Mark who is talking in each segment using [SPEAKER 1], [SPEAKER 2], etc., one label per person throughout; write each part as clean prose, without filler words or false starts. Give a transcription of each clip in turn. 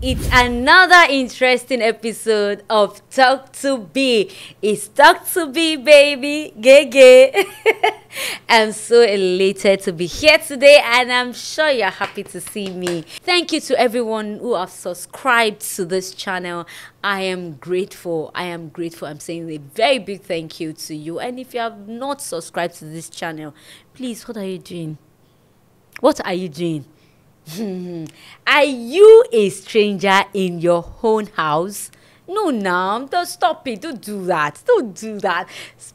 [SPEAKER 1] it's another interesting episode of Talk to B. It's Talk to B, baby. Gay. I'm so elated to be here today, and I'm sure you're happy to see me. Thank you to everyone who have subscribed to this channel. I am grateful. I'm saying a very big thank you to you. And if you have not subscribed to this channel, please, what are you doing? What are you doing? Are you a stranger in your own house? No, don't stop it. Don't do that.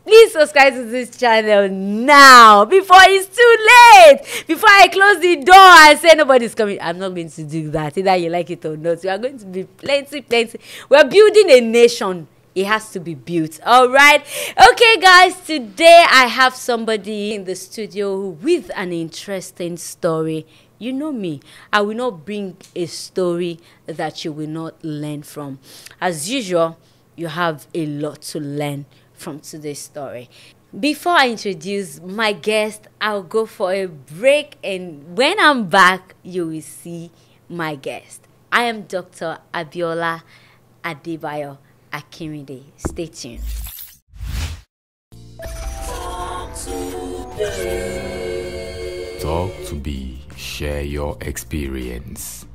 [SPEAKER 1] Please subscribe to this channel now before it's too late. Before I close the door and say nobody's coming. I'm not going to do that. Either you like it or not. We are going to be plenty. We're building a nation. It has to be built. All right. Okay, guys. Today I have somebody in the studio with an interesting story. You know me, I will not bring a story that you will not learn from. As usual, you have a lot to learn from today's story. Before I introduce my guest, I'll go for a break, and when I'm back, you will see my guest. I am Dr. Abiola Adebayo Akinrinde. Stay tuned.
[SPEAKER 2] Talk to B. Share your experience.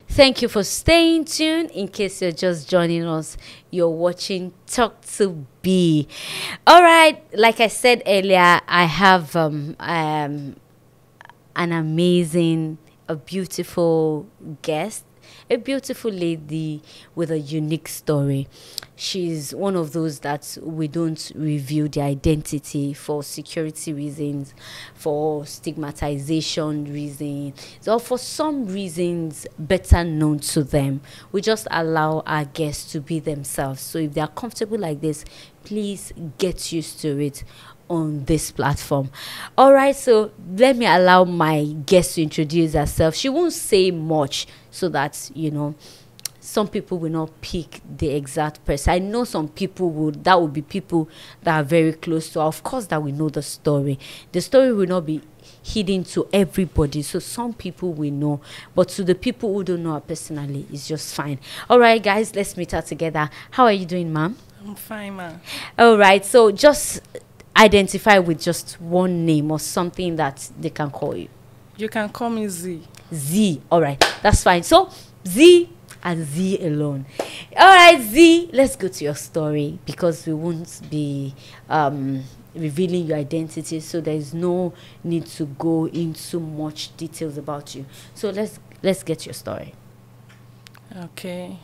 [SPEAKER 1] Thank you for staying tuned. In case you're just joining us, you're watching Talk to B. All right, like I said earlier, I have an amazing, a beautiful guest. A beautiful lady with a unique story. She's one of those that we don't reveal their identity for security reasons, for stigmatization reasons, or for some reasons better known to them. We just allow our guests to be themselves. So if they are comfortable like this, please get used to it on this platform. All right, so let me allow my guest to introduce herself. She won't say much so that, you know, some people will not pick the exact person. I know some people would, that would be people that are very close to her. Of course, that we know the story. The story will not be hidden to everybody, so some people will know, but to the people who don't know her personally, it's just fine. All right, guys, let's meet her together. How are you doing, ma'am?
[SPEAKER 3] I'm fine, ma'am.
[SPEAKER 1] All right, so just identify with just one name or something that they can call you.
[SPEAKER 3] You can call me Z.
[SPEAKER 1] Z. All right, that's fine. So Z and Z alone. All right, Z, let's go to your story, because we won't be revealing your identity, so there is no need to go into much details about you. So let's get your story.
[SPEAKER 3] Okay.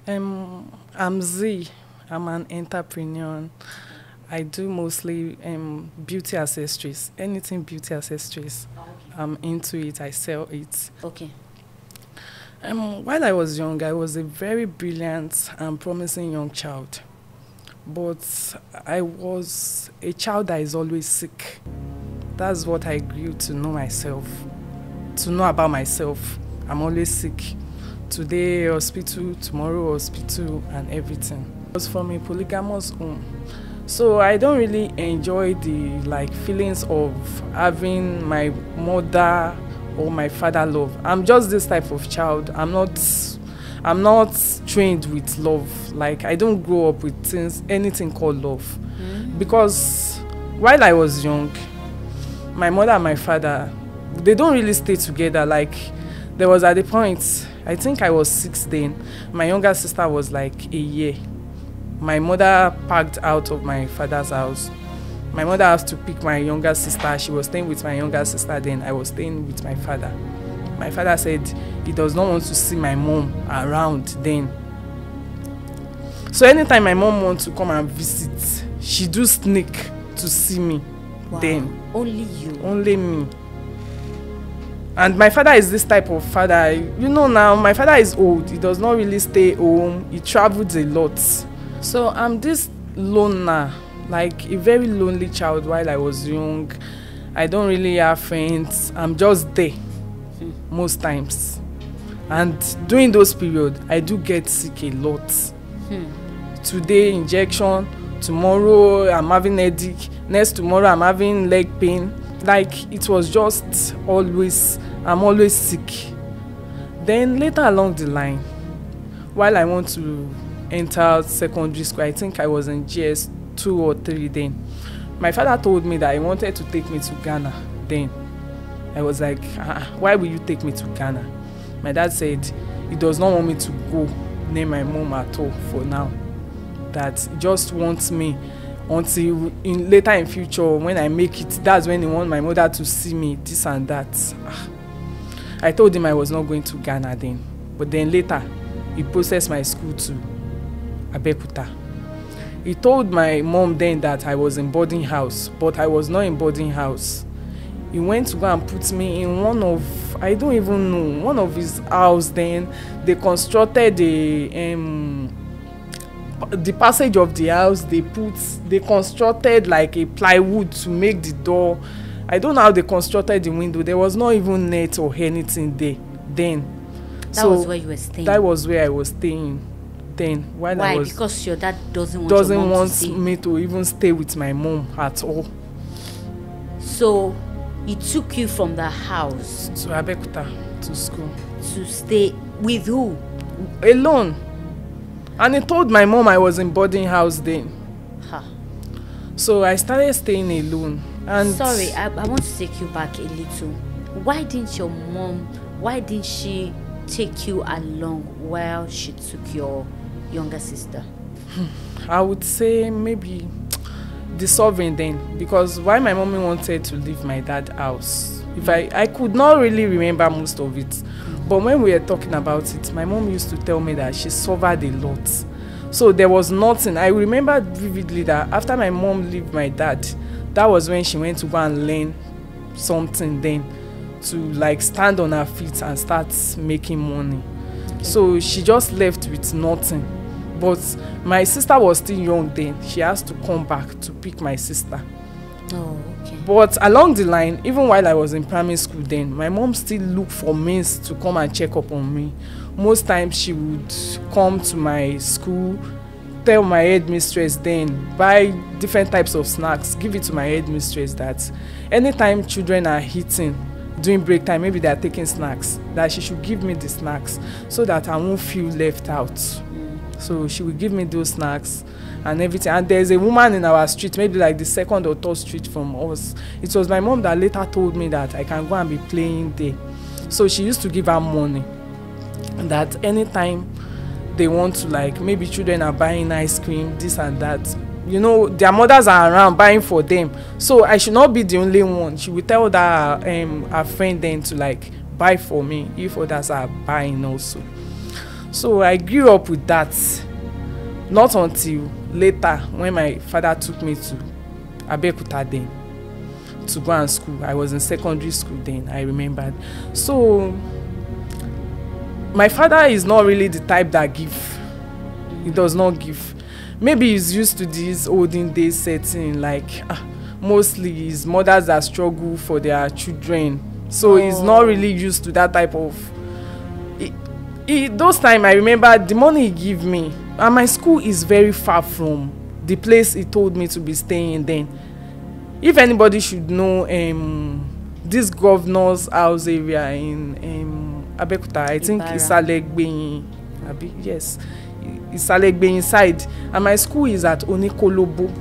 [SPEAKER 3] I'm Z. I'm an entrepreneur. I do mostly beauty accessories. Anything beauty accessories. Okay. I'm into it. I sell it.
[SPEAKER 1] Okay.
[SPEAKER 3] While I was young, I was a very brilliant and promising young child. But I was a child that is always sick. That's what I grew to know myself. To know about myself. I'm always sick. Today, hospital, tomorrow, hospital, and everything. I was from a polygamous home. So I don't really enjoy the feelings of having my mother or my father love. I'm just this type of child. I'm not trained with love. Like, I don't grow up with anything called love. Because while I was young, my mother and my father, they don't really stay together. Like, there was at the point, I think I was 6 then. My younger sister was like a year. My mother packed out of my father's house. My mother has to pick my younger sister. She was staying with my younger sister then. I was staying with my father. My father said he does not want to see my mom around then. So anytime my mom wants to come and visit, she do sneak to see me. Wow. Then.
[SPEAKER 1] Only you?
[SPEAKER 3] Only me. And my father is this type of father. You know now, my father is old. He does not really stay home. He travels a lot. So I'm this loner, like a very lonely child while I was young. I don't really have friends. I'm just there most times. And during those periods, I do get sick a lot. Today, injection. Tomorrow, I'm having headache. Next tomorrow, I'm having leg pain. Like, it was just always, I'm always sick. Then later along the line, while I want to enter secondary school, I think I was in GS 2 or 3 then. My father told me that he wanted to take me to Ghana then. I was like, why will you take me to Ghana? My dad said he does not want me to go near my mom at all for now. That he just wants me until later in future, when I make it, that's when he wants my mother to see me, this and that. I told him I was not going to Ghana then. But then later, he processed my school to Abeokuta. He told my mom then that I was in boarding house, but I was not in boarding house. He went to go and put me in one of, I don't even know, one of his house then. They constructed the passage of the house. They constructed like a plywood to make the door. I don't know how they constructed the window. There was not even net or anything there then.
[SPEAKER 1] That was where you were staying? That
[SPEAKER 3] was where I was staying then.
[SPEAKER 1] Why? Because your dad doesn't
[SPEAKER 3] want me to even stay with my mom at all.
[SPEAKER 1] So he took you from the house
[SPEAKER 3] to Abeokuta, to school.
[SPEAKER 1] To stay with who?
[SPEAKER 3] Alone. And he told my mom I was in boarding house then. So I started staying alone. And
[SPEAKER 1] sorry, I want to take you back a little. Why didn't she take you along while she took your younger sister?
[SPEAKER 3] I would say maybe the sovereign then, because why my mommy wanted to leave my dad's house, if I could not really remember most of it, but when we were talking about it, my mom used to tell me that she suffered a lot, so there was nothing. I remember vividly that after my mom left my dad, that was when she went to go and learn something then, to like stand on her feet and start making money. Okay. So she just left with nothing. But my sister was still young then. She has to come back to pick my sister.
[SPEAKER 1] Oh, okay.
[SPEAKER 3] But along the line, even while I was in primary school then, my mom still looked for means to come and check up on me. Most times she would come to my school, tell my headmistress then, buy different types of snacks, give it to my headmistress that anytime children are eating during break time, maybe they are taking snacks, that she should give me the snacks so that I won't feel left out. So she would give me those snacks and everything. And there's a woman in our street, maybe like the second or third street from us. It was my mom that later told me that I can go and be playing there. So she used to give her money. That anytime they want to, like, maybe children are buying ice cream, this and that, you know, their mothers are around buying for them. So I should not be the only one. She would tell that her friend then to like buy for me if others are buying also. So I grew up with that. Not until later when my father took me to Abeokuta then to go and school. I was in secondary school then, I remembered. So my father is not really the type that give. He does not give. Maybe he's used to this olden days setting, like mostly his mothers that struggle for their children. So he's not really used to that type of. Those times I remember the money he gave me, and my school is very far from the place he told me to be staying then. If anybody should know this governor's house area in Abeokuta, I think Isalegbeyin, yes, Isalegbeyin side, and my school is at Onikolobo.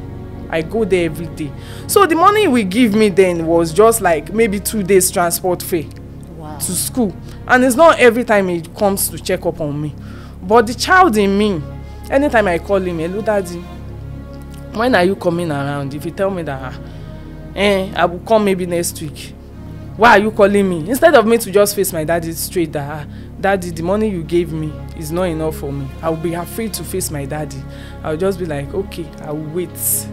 [SPEAKER 3] I go there every day. So the money we give me then was just like maybe 2 days transport fare to school. And it's not every time he comes to check up on me. But the child in me, anytime I call him, hello daddy, when are you coming around? If you tell me that, I will come maybe next week. Why are you calling me? Instead of me to just face my daddy straight that, daddy, the money you gave me is not enough for me. I will be afraid to face my daddy. I will just be like, okay, I will wait.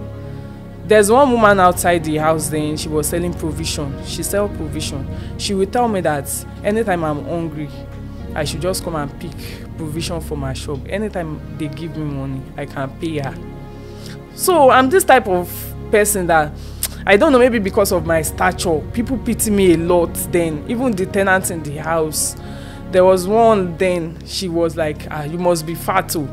[SPEAKER 3] There's one woman outside the house then, she was selling provision. She sells provision. She will tell me that anytime I'm hungry, I should just come and pick provision for my shop. Anytime they give me money, I can pay her. So I'm this type of person that, I don't know, maybe because of my stature, people pity me a lot then. Even the tenants in the house. There was one then, she was like, you must be fat too.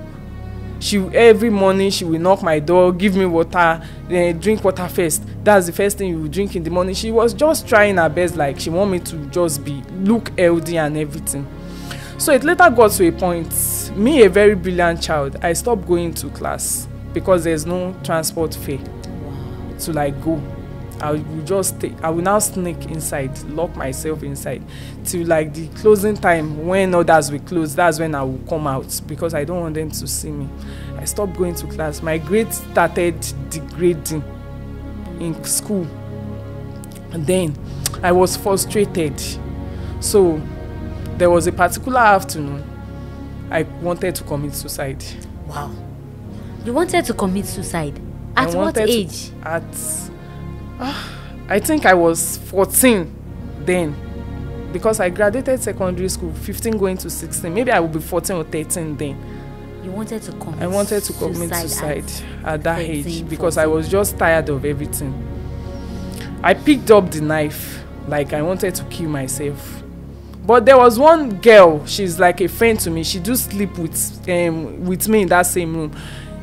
[SPEAKER 3] Every morning she will knock my door, give me water, then drink water first. That's the first thing you will drink in the morning. She was just trying her best, like she want me to just look healthy and everything. So it later got to a point, me, a very brilliant child, I stopped going to class because there's no transport fare to like go. I will now sneak inside, lock myself inside till like the closing time when others will close. That's when I will come out because I don't want them to see me. I stopped going to class. My grades started degrading in school. And then I was frustrated. So there was a particular afternoon I wanted to commit suicide.
[SPEAKER 1] Wow. You wanted to commit suicide? At what age?
[SPEAKER 3] I think I was 14 then, because I graduated secondary school 15 going to 16. Maybe I would be 14 or 13 then.
[SPEAKER 1] You wanted to commit?
[SPEAKER 3] I wanted to commit suicide at that age because I was just tired of everything. I picked up the knife, like I wanted to kill myself. But there was one girl, she's like a friend to me. She do sleep with me in that same room.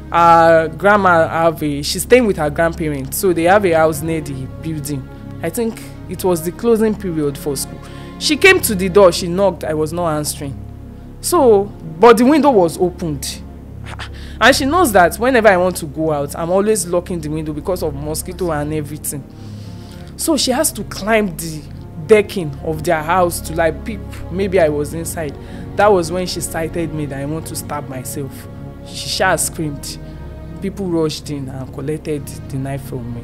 [SPEAKER 3] Grandma she's staying with her grandparents, so they have a house near the building. I think it was the closing period for school. She came to the door, she knocked, I was not answering. So, but the window was opened. And she knows that whenever I want to go out, I'm always locking the window because of mosquito and everything. So she has to climb the decking of their house to like peep. Maybe I was inside. That was when she sighted me that I want to stab myself. She just screamed. People rushed in and collected the knife from me.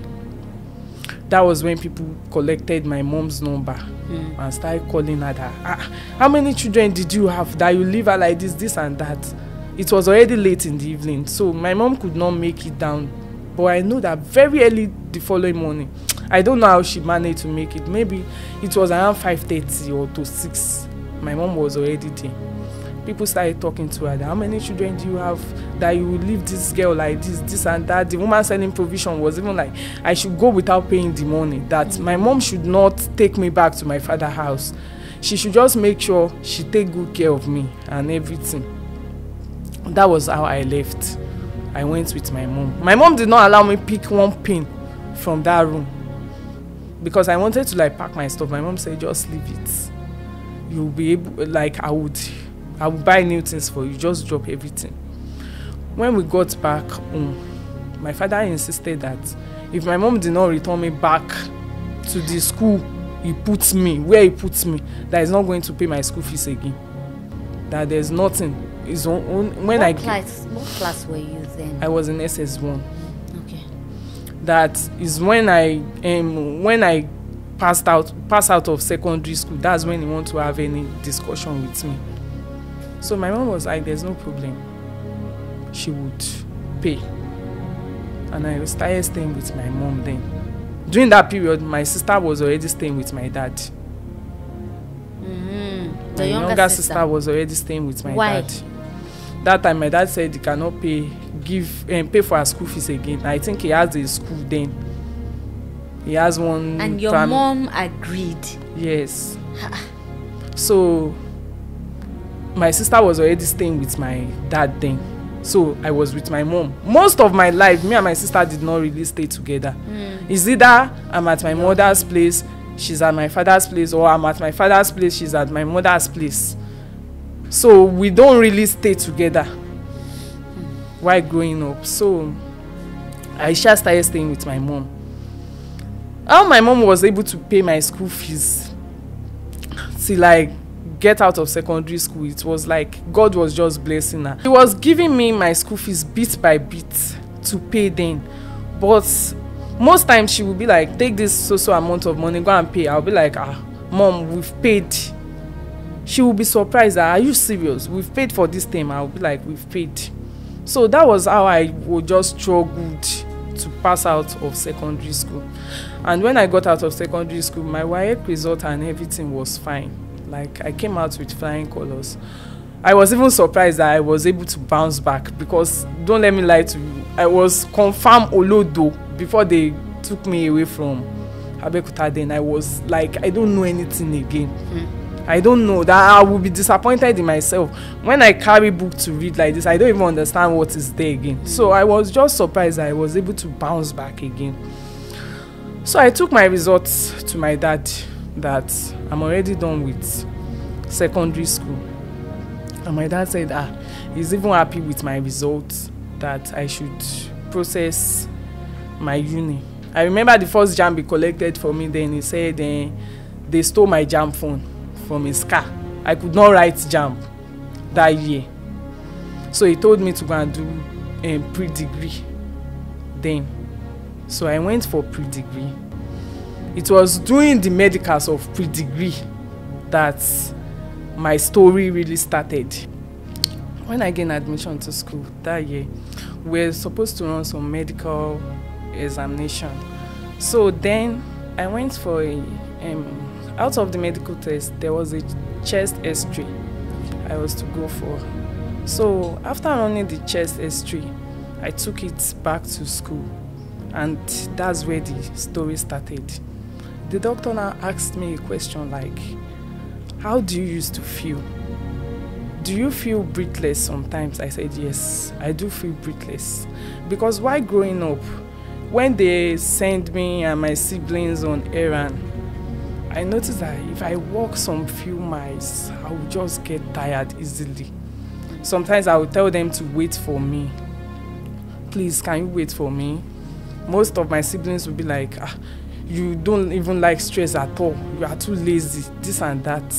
[SPEAKER 3] That was when people collected my mom's number and started calling her that, how many children did you have that you leave her like this and that? It was already late in the evening, so my mom could not make it down. But I know that very early the following morning, I don't know how she managed to make it. Maybe it was around 5:30 or to 6. My mom was already there. People started talking to her. How many children do you have that you will leave this girl like this and that? The woman selling provision was even like I should go without paying the money. That my mom should not take me back to my father's house. She should just make sure she take good care of me and everything. That was how I left. I went with my mom. My mom did not allow me pick one pin from that room because I wanted to like pack my stuff. My mom said, just leave it. You'll be able, like I would buy new things for you, just drop everything. When we got back home, my father insisted that if my mom did not return me back to the school where he puts me, that he's not going to pay my school fees again. That there's nothing. What
[SPEAKER 1] class were you then?
[SPEAKER 3] I was in SS1.
[SPEAKER 1] Okay.
[SPEAKER 3] That is when I passed out of secondary school. That's when he want to have any discussion with me. So my mom was like, there's no problem. She would pay. And I started staying with my mom then. During that period, my sister was already staying with my dad.
[SPEAKER 1] The
[SPEAKER 3] my younger sister was already staying with my dad. That time my dad said he cannot pay for her school fees again. I think he has a school then. He has one.
[SPEAKER 1] And your mom agreed?
[SPEAKER 3] Yes. So my sister was already staying with my dad then. So I was with my mom. Most of my life, me and my sister did not really stay together. It's either I'm at my mother's place, she's at my father's place, or I'm at my father's place, she's at my mother's place. So we don't really stay together while growing up. So I just started staying with my mom. How my mom was able to pay my school fees till I get out of secondary school, it was like God was just blessing her. He was giving me my school fees bit by bit to pay then. But most times she would be like, take this so amount of money, go and pay. I'll be like, Mom, we've paid. She will be surprised that, are you serious? We've paid for this time. I'll be like, we've paid. So that was how I would just struggled to pass out of secondary school. And when I got out of secondary school, my WAEC result and everything was fine. Like, I came out with flying colors. I was even surprised that I was able to bounce back because, don't let me lie to you, I was confirmed Olodo before they took me away from Abeokuta. Then I was like, I don't know anything again. I don't know, that I will be disappointed in myself. When I carry book to read like this, I don't even understand what is there again. So I was just surprised that I was able to bounce back again. So I took my results to my dad that I'm already done with secondary school. And my dad said, he's even happy with my results, that I should process my uni. I remember the first JAMB he collected for me. Then he said they stole my JAMB phone from his car. I could not write JAMB that year. So he told me to go and do pre-degree then. So I went for pre-degree. It was during the medicals of pre-degree that my story really started. When I gained admission to school that year, we were supposed to run some medical examination. So then I went for out of the medical test, there was a chest X-ray I was to go for. So after running the chest X-ray, I took it back to school, and that's where the story started. The doctor now asked me a question like, how do you used to feel? Do you feel breathless sometimes? I said, yes, I do feel breathless. Because while growing up, when they send me and my siblings on errand, I noticed that if I walk some few miles, I would just get tired easily. Sometimes I would tell them to wait for me. Please, can you wait for me? Most of my siblings would be like, you don't even like stress at all. You are too lazy, this and that.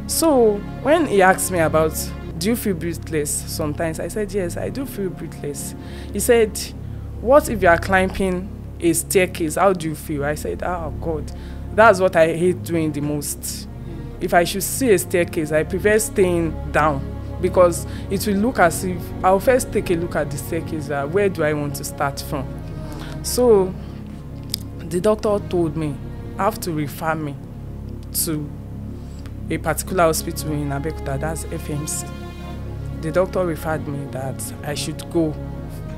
[SPEAKER 3] So when he asked me about, do you feel breathless sometimes? I said, yes, I do feel breathless. He said, what if you are climbing a staircase? How do you feel? I said, oh God, that's what I hate doing the most. If I should see a staircase, I prefer staying down, because it will look as if I'll first take a look at the staircase. Where do I want to start from? So the doctor told me I have to refer me to a particular hospital in Abeokuta, that's FMC. The doctor referred me that I should go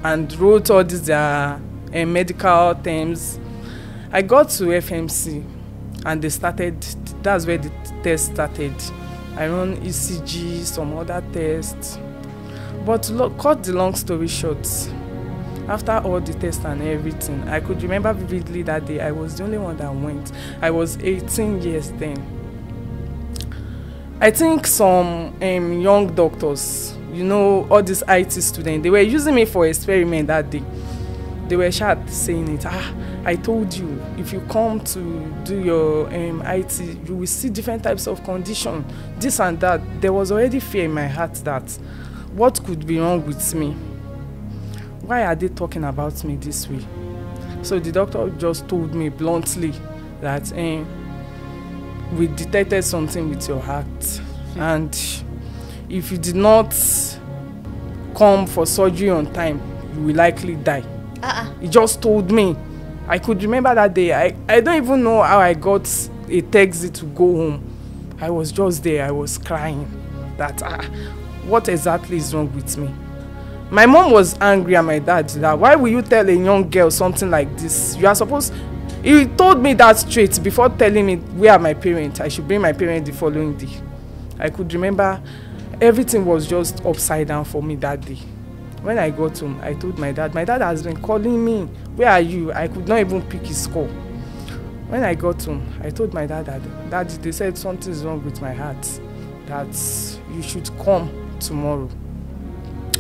[SPEAKER 3] and wrote all these medical terms. I got to FMC and they started, that's where the test started. I run ECG, some other tests. But to cut the long story short, after all the tests and everything, I could remember vividly that day I was the only one that went. I was 18 years then. I think some young doctors, you know, all these IT students, they were using me for experiment that day. They were saying it, I told you, if you come to do your IT, you will see different types of condition, this and that. There was already fear in my heart that what could be wrong with me? Why are they talking about me this way? So the doctor just told me bluntly that we detected something with your heart, and if you did not come for surgery on time, you will likely die. He just told me. I could remember that day. I don't even know how I got a taxi to go home. I was just there. I was crying that what exactly is wrong with me? My mom was angry at my dad that why will you tell a young girl something like this? You are supposed. He told me that straight before telling me where are my parents. I should bring my parents the following day. I could remember everything was just upside down for me that day. When I got home, I told my dad has been calling me. Where are you? I could not even pick his call. When I got home, I told my dad that they said something is wrong with my heart, that you should come tomorrow.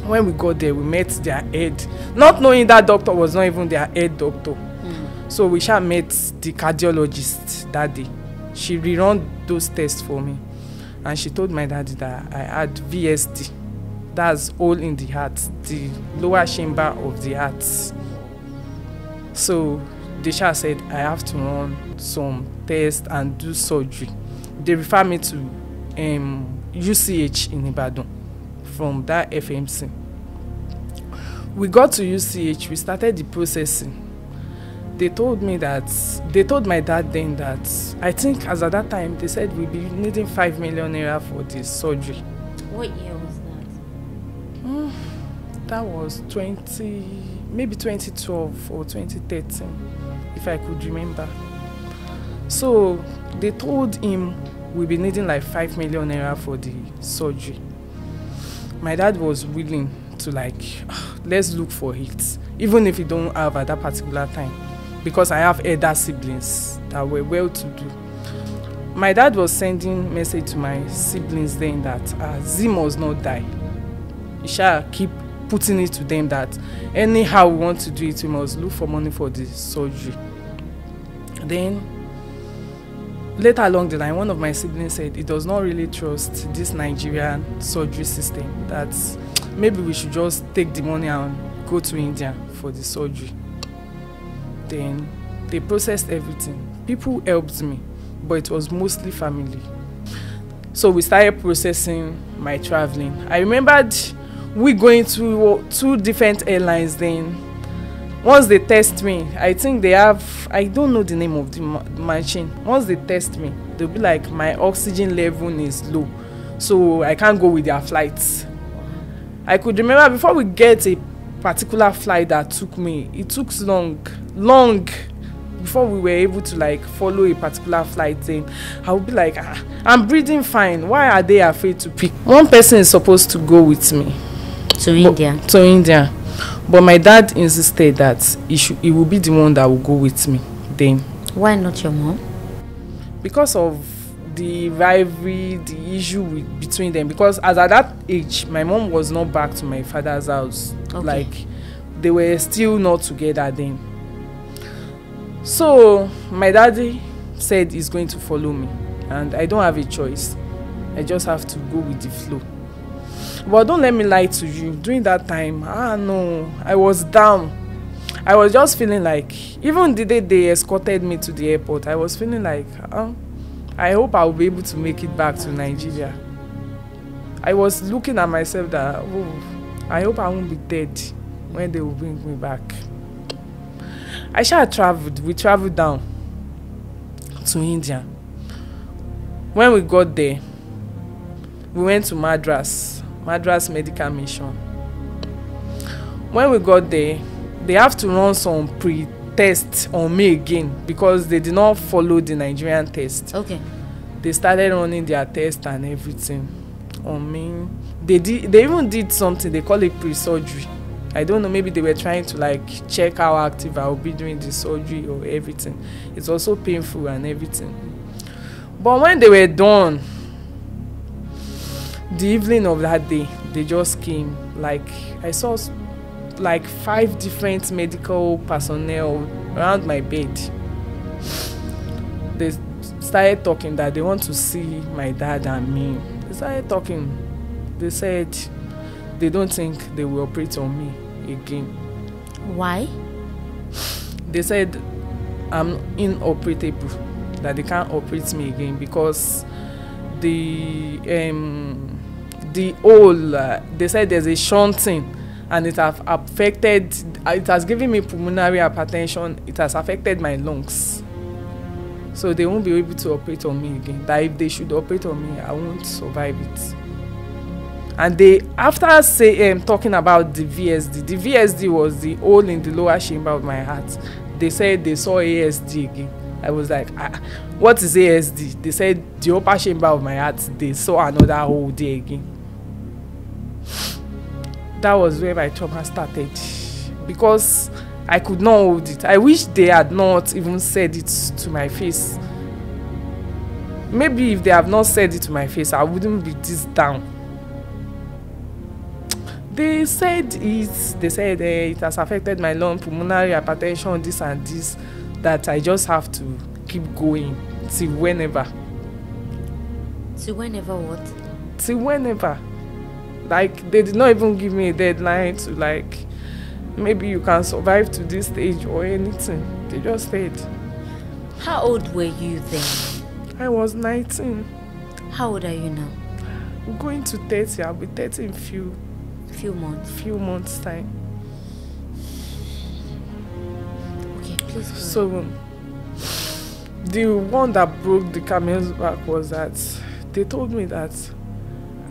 [SPEAKER 3] When we got there, we met their head, not knowing that doctor was not even their head doctor. So we met the cardiologist that day. She rerun those tests for me, and she told my dad that I had VSD. That's hole in the heart, the lower chamber of the heart. So they said I have to run some tests and do surgery. They refer me to UCH in Ibadan from that FMC. We got to UCH, we started the processing. They told my dad then that I think as at that time they said we'll be needing 5 million naira for this surgery.
[SPEAKER 1] What year was that?
[SPEAKER 3] That was maybe 2012 or 2013, if I could remember. So they told him we'll be needing like 5 million naira for the surgery. My dad was willing to let's look for it, even if we don't have at that particular time, because I have elder siblings that were well to do. my dad was sending message to my siblings then that Z must not die. He shall keep putting it to them that anyhow we want to do it, we must look for money for the surgery. Then later along the line, one of my siblings said he does not really trust this Nigerian surgery system, that maybe we should just take the money and go to India for the surgery. Then they processed everything. People helped me, but it was mostly family. So we started processing my traveling. I remembered we going to 2 different airlines then. Once they test me, I think they have, I don't know the name of the machine. Once they test me, they'll be like, my oxygen level is low, so I can't go with their flights. I could remember before we get a particular flight that took me, it took long before we were able to like follow a particular flight. Then I would be like, I'm breathing fine, why are they afraid to pick? One person is supposed to go with me
[SPEAKER 1] to
[SPEAKER 3] India, but my dad insisted that he will be the one that will go with me. Then
[SPEAKER 1] why not your mom?
[SPEAKER 3] Because of the rivalry, the issue between them. Because as at that age, my mom was not back to my father's house.
[SPEAKER 1] Okay.
[SPEAKER 3] Like they were still not together then. So my daddy said he's going to follow me, and I don't have a choice. I just have to go with the flow. But don't let me lie to you, during that time, no, I was down. I was just feeling like, even the day they escorted me to the airport, I was feeling like, I hope I'll be able to make it back to Nigeria. I was looking at myself that, I hope I won't be dead when they will bring me back. I traveled. We traveled down to India. When we got there, we went to Madras Medical Mission. When we got there, they have to run some pre-tests on me again because they did not follow the Nigerian test.
[SPEAKER 1] Okay.
[SPEAKER 3] They started running their test and everything on me. They even did something they call it pre-surgery. I don't know, maybe they were trying to like check how active I will be during the surgery or everything. It's also painful and everything. But when they were done, the evening of that day, they just came. Like I saw like 5 different medical personnel around my bed. They started talking that they want to see my dad and me. They started talking. They said they don't think they will operate on me again.
[SPEAKER 1] Why?
[SPEAKER 3] They said I'm inoperable, that they can't operate me again because the hole, they said there's a shunting and it has given me pulmonary hypertension. It has affected my lungs, so they won't be able to operate on me again. That if they should operate on me, I won't survive it. And they, after talking about the VSD was the hole in the lower chamber of my heart. They said they saw ASD again. I was like, what is ASD? They said the upper chamber of my heart, they saw another hole there again. That was where my trauma started, because I could not hold it. I wish they had not even said it to my face. Maybe if they have not said it to my face, I wouldn't be this down. They said it has affected my lung, pulmonary hypertension, this and this, that I just have to keep going till whenever.
[SPEAKER 1] Till whenever what?
[SPEAKER 3] Till whenever. Like, they did not even give me a deadline to like, maybe you can survive to this stage or anything. They just said.
[SPEAKER 1] How old were you then?
[SPEAKER 3] I was 19.
[SPEAKER 1] How old are you now?
[SPEAKER 3] I'm going to 30. I'll be 30 in few months time.
[SPEAKER 1] Okay, please go.
[SPEAKER 3] So the one that broke the camel's back was that they told me that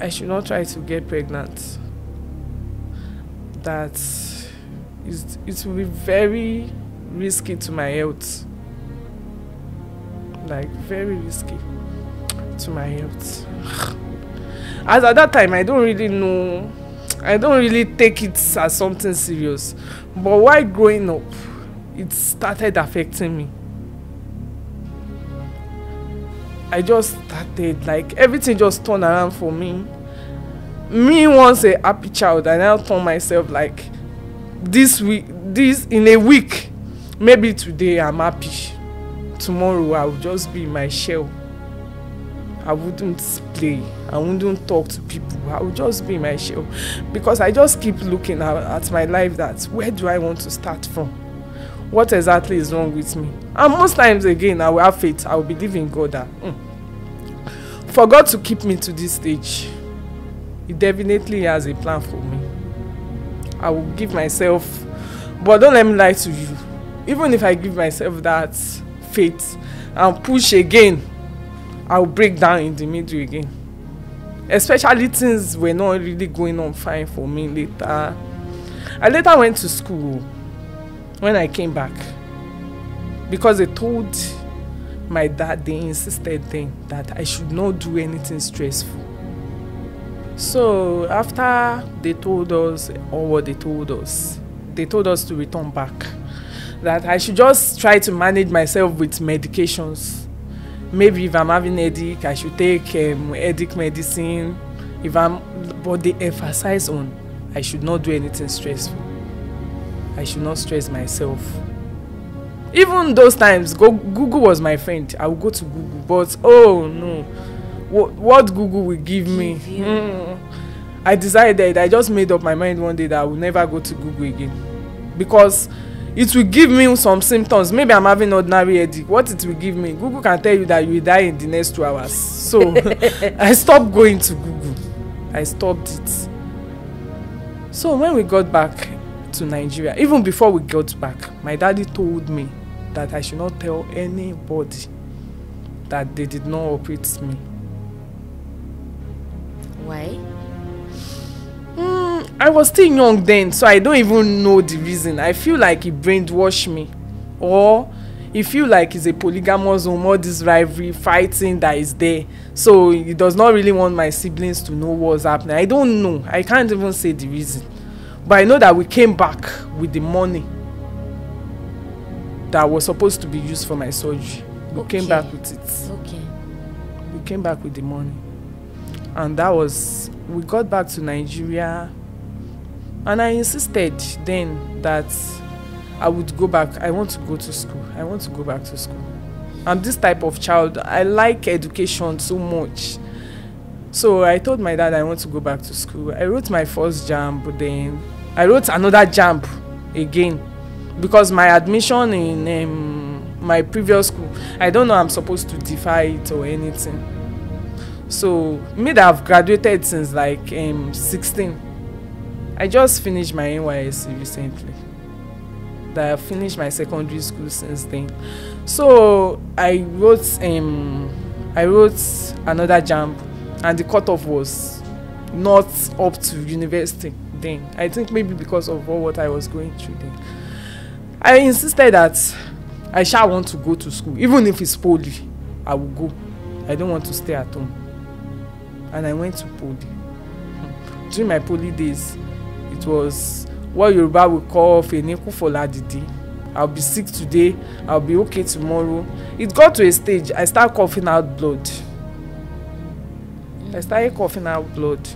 [SPEAKER 3] I should not try to get pregnant, that it will be very risky to my health, like very risky to my health. As at that time, I don't really take it as something serious, but while growing up, it started affecting me. I just started, like, everything just turned around for me. Me once a happy child, I now told myself, like, this in a week, maybe today I'm happy, tomorrow I will just be in my shell. I wouldn't play, I wouldn't talk to people, I would just be in my shell, because I just keep looking at my life, that where do I want to start from? What exactly is wrong with me? And most times again, I will have faith, I will believe in God that for God to keep me to this stage, He definitely has a plan for me. I will give myself, but don't let me lie to you, even if I give myself that faith and push again, I will break down in the middle again. Especially things were not really going on fine for me later. I later went to school when I came back, because they told my dad, they insisted then that I should not do anything stressful. So after they told us, or what they told us to return back, that I should just try to manage myself with medications. Maybe if I'm having headache, I should take headache medicine. But they emphasize on I should not do anything stressful. I should not stress myself. Even those times, Google was my friend. I would go to Google, but oh no, what Google will give me? I decided, I just made up my mind one day that I will never go to Google again, because it will give me some symptoms. Maybe I'm having ordinary headache. What it will give me, Google can tell you that you will die in the next 2 hours. So I stopped going to Google. I stopped it. So when we got back to Nigeria, even before we got back, my daddy told me that I should not tell anybody that they did not operate me.
[SPEAKER 1] Why?
[SPEAKER 3] I was still young then, so I don't even know the reason. I feel like he brainwashed me, or he feel like it's a polygamous home, all this rivalry, fighting that is there. So he does not really want my siblings to know what's happening. I don't know. I can't even say the reason. But I know that we came back with the money that was supposed to be used for my surgery. We came back with it.
[SPEAKER 1] Okay.
[SPEAKER 3] We came back with the money. And that was, we got back to Nigeria. And I insisted then that I would go back. I want to go to school. I want to go back to school. I'm this type of child. I like education so much. So I told my dad I want to go back to school. I wrote my first JAMB, but then I wrote another JAMB again, because my admission in my previous school, I don't know I'm supposed to defy it or anything. So me that I've graduated since like 16. I just finished my NYSC recently. That I finished my secondary school since then. So I wrote another JAMB, and the cutoff was not up to university then. I think maybe because of what I was going through then. I insisted that I shall want to go to school. Even if it's poly, I will go. I don't want to stay at home. And I went to poly. During my poly days, it was what Yoruba will call Feniku Foladidi. I'll be sick today, I'll be okay tomorrow. It got to a stage, I started coughing out blood. I started coughing out blood.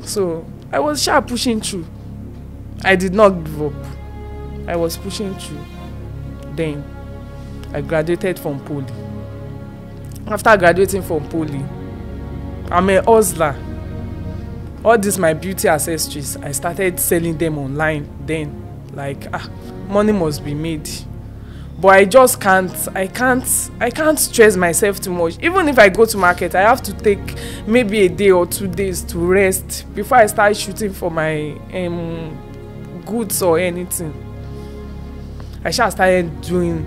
[SPEAKER 3] So I was sharp pushing through. I did not give up. I was pushing through. Then I graduated from poly. After graduating from poly, I'm a hustler. All these my beauty accessories, I started selling them online then. Like, money must be made. But I just can't stress myself too much. Even if I go to market, I have to take maybe a day or 2 days to rest before I start shooting for my goods or anything. I shall started doing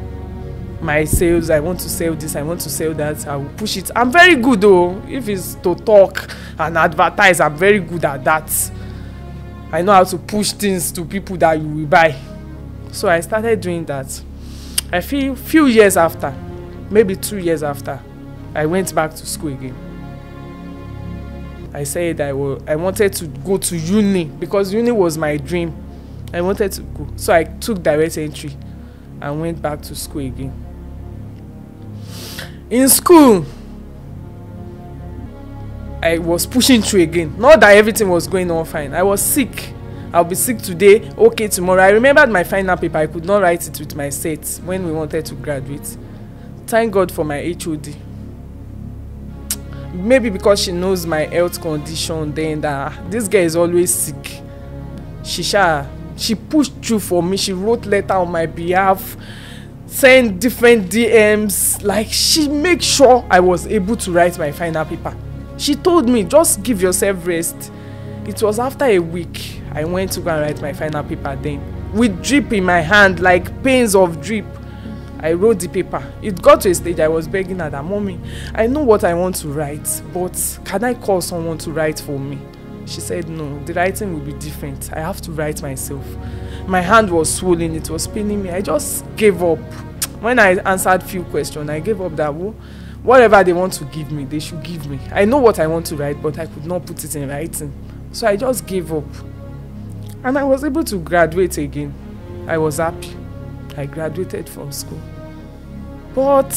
[SPEAKER 3] my sales. I want to sell this, I want to sell that. I will push it. I'm very good though. If it's to talk and advertise, I'm very good at that. I know how to push things to people that you will buy. So I started doing that. I feel few years after, maybe 2 years after, I went back to school again. I said I wanted to go to uni because uni was my dream. I wanted to go. So I took direct entry and went back to school again. In school, I was pushing through again. Not that everything was going on fine. I was sick. I'll be sick today, okay tomorrow. I remembered my final paper. I could not write it with my set when we wanted to graduate. Thank God for my HOD. Maybe because she knows my health condition, then that this girl is always sick. She pushed through for me. She wrote letter on my behalf, sent different DMs. Like, she made sure I was able to write my final paper. She told me, just give yourself rest. It was after a week I went to go and write my final paper then. With drip in my hand, like pains of drip. I wrote the paper. It got to a stage I was begging her that, Mommy, I know what I want to write, but can I call someone to write for me? She said, no, the writing will be different. I have to write myself. My hand was swollen. It was paining me. I just gave up. When I answered few questions, I gave up that, whatever they want to give me, they should give me. I know what I want to write, but I could not put it in writing. So I just gave up. And I was able to graduate again. I was happy. I graduated from school. But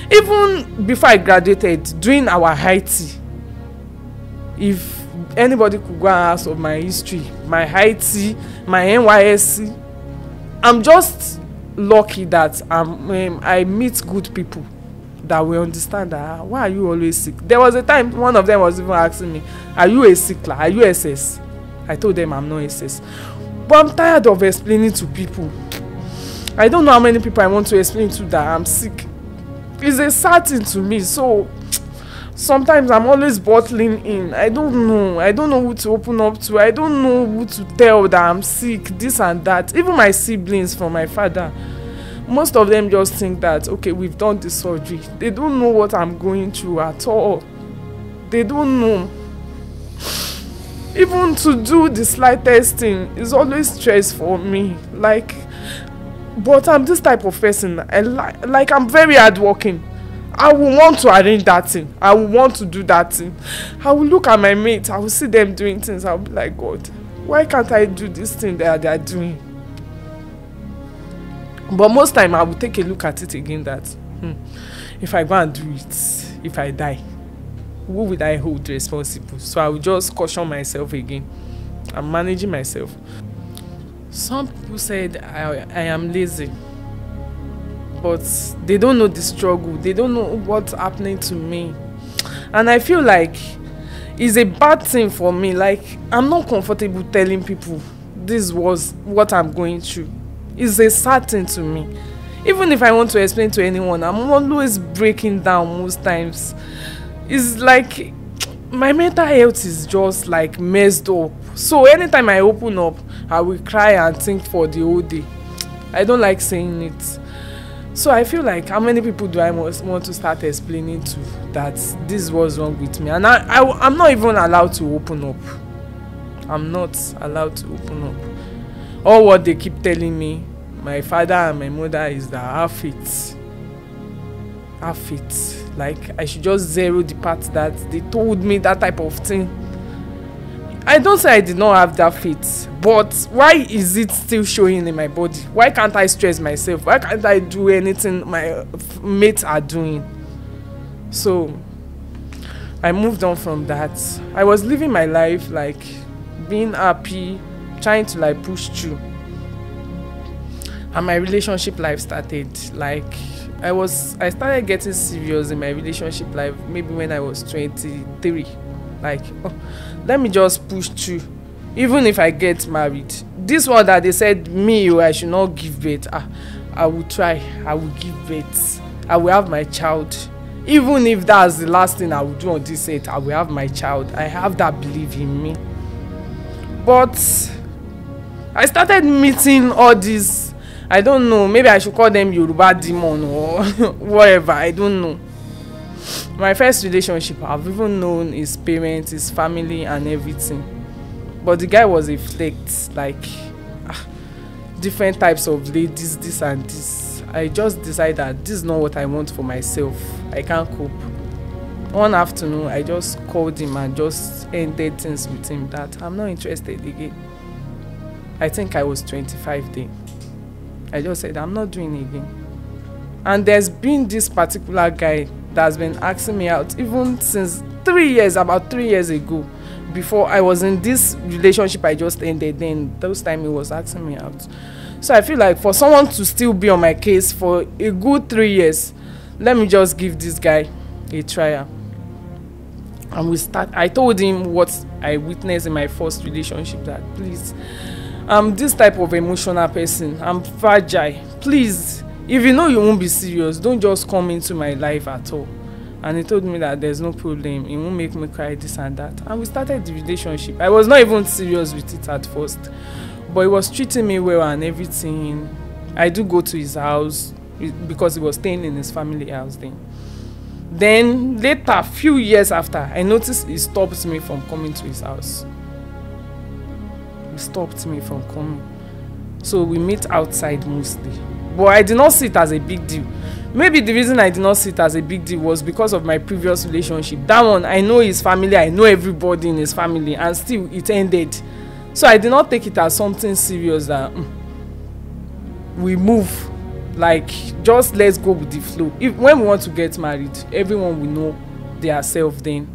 [SPEAKER 3] even before I graduated, during our high tea, if anybody could go and ask of my history, my high tea, my NYSC, I'm just lucky that I meet good people that will understand that, why are you always sick? There was a time one of them was even asking me, are you a sickler? Are you SS? I told them I'm not SS. But I'm tired of explaining to people. I don't know how many people I want to explain to that I'm sick. It's a sad thing to me. So sometimes I'm always bottling in. I don't know who to open up to. I don't know who to tell that I'm sick, this and that. Even my siblings from my father, most of them just think that, okay, we've done the surgery. They don't know what I'm going through at all. They don't know. Even to do the slightest thing is always stress for me. But I'm this type of person. I'm very hardworking. I will want to arrange that thing. I will want to do that thing. I will look at my mates. I will see them doing things. I'll be like, God, why can't I do this thing that they are doing? But most time I will take a look at it again that if I go and do it, if I die, who will I hold responsible? So I will just caution myself again. I'm managing myself. Some people said I am lazy, but they don't know the struggle. They don't know what's happening to me. And I feel like it's a bad thing for me. Like, I'm not comfortable telling people this was what I'm going through. It's a sad thing to me. Even if I want to explain to anyone, I'm always breaking down most times. It's like my mental health is just like messed up. So anytime I open up, I will cry and think for the whole day. I don't like saying it. So I feel like, how many people do I want to start explaining to that this was wrong with me? And I'm not even allowed to open up. I'm not allowed to open up. All what they keep telling me, my father and my mother, is that have it. Like, I should just zero the part that they told me, that type of thing. I don't say I did not have that faith, but why is it still showing in my body? Why can't I stress myself? Why can't I do anything my mates are doing? So I moved on from that. I was living my life, like, being happy, trying to like push through. And my relationship life started. Like, I started getting serious in my relationship life maybe when I was 23. Like, let me just push through. Even if I get married, this one that they said I should not give birth, I will try. I will give birth. I will have my child. Even if that's the last thing I will do on this earth, I will have my child. I have that belief in me. But I started meeting all these, I don't know, maybe I should call them Yoruba demon or whatever, I don't know. My first relationship, I've even known his parents, his family and everything. But the guy was a flirt, like different types of ladies, this and this. I just decided that this is not what I want for myself. I can't cope. One afternoon, I just called him and just ended things with him that I'm not interested again. I think I was 25 then. I just said, I'm not doing it again. And there's been this particular guy that's been asking me out even since 3 years, about 3 years ago, before I was in this relationship I just ended. Then those time he was asking me out. So I feel like for someone to still be on my case for a good 3 years, let me just give this guy a trial. And we start. I told him what I witnessed in my first relationship, that please, I'm this type of emotional person. I'm fragile. Please, if you know you won't be serious, don't just come into my life at all. And he told me that there's no problem. It won't make me cry, this and that. And we started the relationship. I was not even serious with it at first, but he was treating me well and everything. I do go to his house because he was staying in his family house then. Then later, few years after, I noticed he stopped me from coming to his house. He stopped me from coming. So we meet outside mostly. But I did not see it as a big deal. Maybe the reason I did not see it as a big deal was because of my previous relationship. That one, I know his family, I know everybody in his family, and still it ended. So I did not take it as something serious that we move. Like, just let's go with the flow. When we want to get married, everyone will know their self then.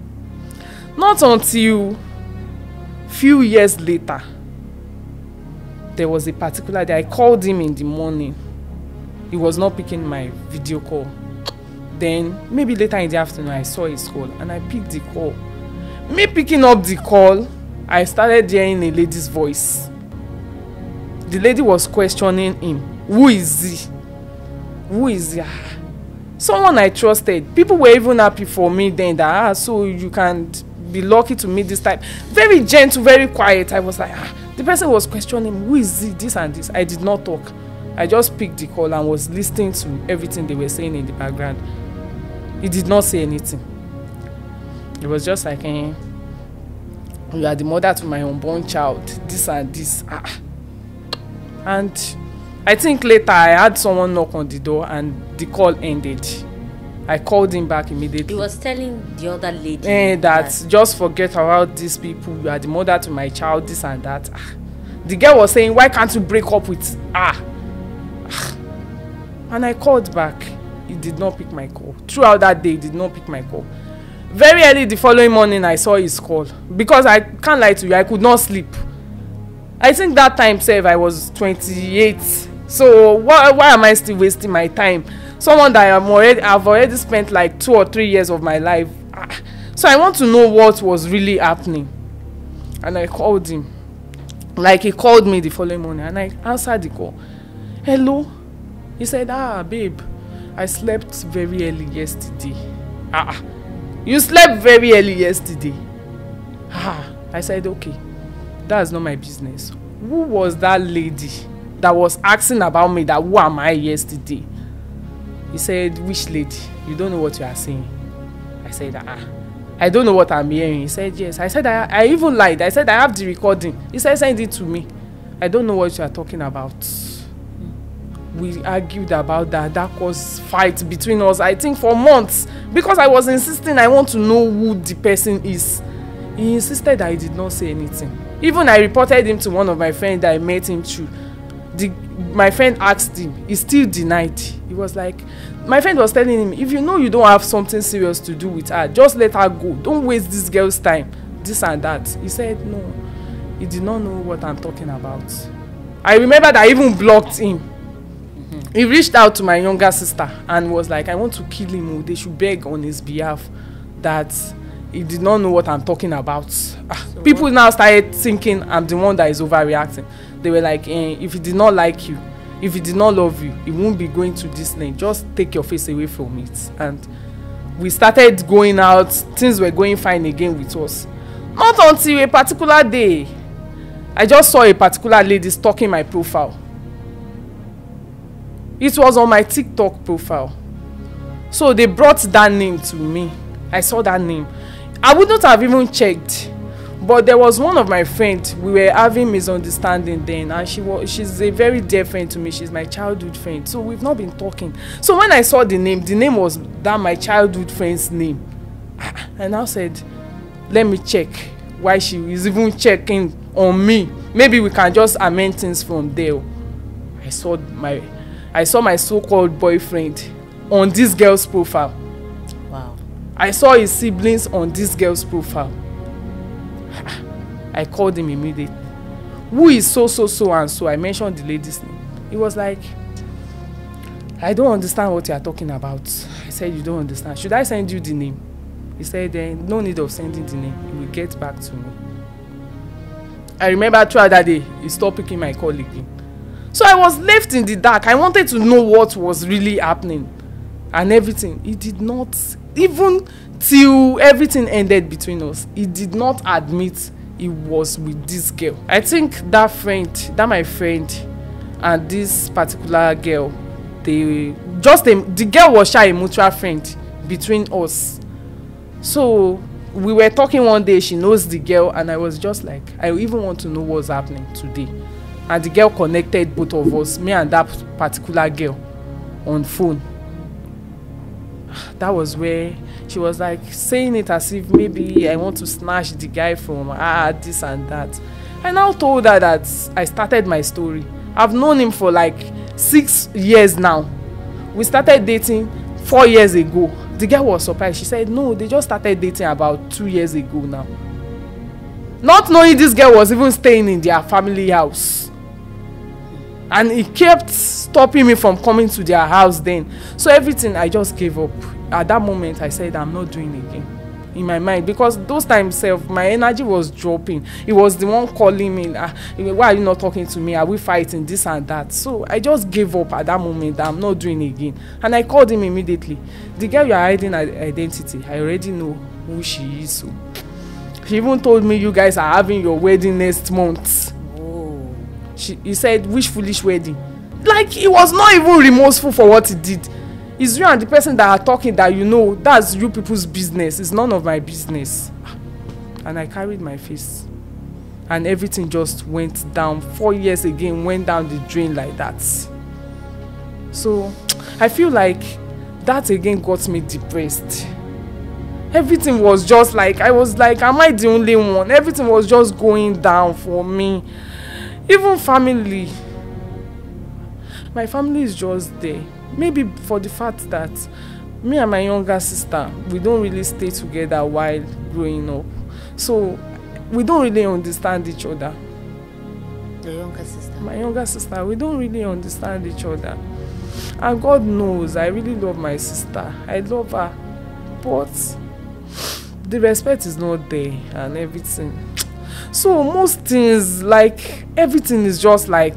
[SPEAKER 3] Not until few years later, there was a particular day I called him in the morning. He was not picking my video call. Then maybe later in the afternoon I saw his call and I picked the call. Me picking up the call, I started hearing a lady's voice. The lady was questioning him. Who is he? Who is he? Someone I trusted. People were even happy for me then that so you can be lucky to meet this type. Very gentle, very quiet. I was like, the person was questioning, who is he, this and this. I did not talk. I just picked the call and was listening to everything they were saying in the background. He did not say anything. It was just like, you are the mother to my unborn child, this and this. And I think later I had someone knock on the door and the call ended. I called him back immediately.
[SPEAKER 1] He was telling the other lady
[SPEAKER 3] that just forget about these people. You are the mother to my child, this and that. The girl was saying, why can't you break up with And I called back. He did not pick my call. Throughout that day, he did not pick my call. Very early the following morning, I saw his call. Because I can't lie to you, I could not sleep. I think that time, I was 28. So why am I still wasting my time? Someone that I've already spent like 2 or 3 years of my life. So I want to know what was really happening. And I called him. Like, he called me the following morning and I answered the call. Hello? He said, babe, I slept very early yesterday. You slept very early yesterday? I said, okay, that's not my business. Who was that lady that was asking about me, that who am I yesterday? He said, which lady? You don't know what you are saying. I said, I don't know what I'm hearing. He said, yes. I said, I even lied. I said, I have the recording. He said, send it to me. I don't know what you are talking about. We argued about that. That caused fight between us, I think, for months. Because I was insisting I want to know who the person is. He insisted that he did not say anything. Even I reported him to one of my friends that I met him through. My friend asked him. He still denied. He was like, my friend was telling him, if you know you don't have something serious to do with her, just let her go. Don't waste this girl's time. This and that. He said no. He did not know what I'm talking about. I remember that I even blocked him. He reached out to my younger sister and was like, I want to kill him. They should beg on his behalf that he did not know what I'm talking about. People now started thinking I'm the one that is overreacting. They were like, if he did not like you, if he did not love you, he won't be going to this lane. Just take your face away from it. And we started going out. Things were going fine again with us. Not until a particular day, I just saw a particular lady stalking my profile. It was on my TikTok profile. So they brought that name to me. I saw that name. I wouldn't have even checked. But there was one of my friends. We were having misunderstanding then. And she's a very dear friend to me. She's my childhood friend. So we've not been talking. So when I saw the name was that my childhood friend's name. I now said, let me check why she is even checking on me. Maybe we can just amend things from there. I saw my so-called boyfriend on this girl's profile.
[SPEAKER 1] Wow.
[SPEAKER 3] I saw his siblings on this girl's profile. I called him immediately. Who is so and so? I mentioned the lady's name. He was like, I don't understand what you are talking about. I said, you don't understand. Should I send you the name? He said, then no need of sending the name. He will get back to me. I remember throughout that day, he stopped picking my call again. So I was left in the dark. I wanted to know what was really happening and everything. He did not, even till everything ended between us, he did not admit he was with this girl. I think that my friend and this particular girl, the girl was shy, a mutual friend between us. So we were talking one day, she knows the girl, and I was just like, I even want to know what's happening today. And the girl connected both of us, me and that particular girl, on phone. That was where she was like saying it as if maybe I want to snatch the guy from this and that. I now told her that I started my story. I've known him for like 6 years now. We started dating 4 years ago. The girl was surprised. She said, no, they just started dating about 2 years ago now. Not knowing this girl was even staying in their family house. And he kept stopping me from coming to their house then. So everything, I just gave up. At that moment, I said, I'm not doing it again. In my mind, because those times my energy was dropping. He was the one calling me, why are you not talking to me? Are we fighting? This and that. So I just gave up at that moment. I'm not doing it again. And I called him immediately. The girl you are hiding identity, I already know who she is. So she even told me, you guys are having your wedding next month. Oh. He said, which foolish wedding? Like, he was not even remorseful for what he did. It's you and the person that are talking that you know, that's you people's business. It's none of my business. And I carried my face. And everything just went down. 4 years again went down the drain like that. So I feel like that again got me depressed. Everything was just like, I was like, am I the only one? Everything was just going down for me. Even family. My family is just there. Maybe for the fact that me and my younger sister, we don't really stay together while growing up. So we don't really understand each other.
[SPEAKER 1] Your younger sister? My
[SPEAKER 3] younger sister, we don't really understand each other. And God knows, I really love my sister. I love her. But the respect is not there and everything. So most things, like, everything is just like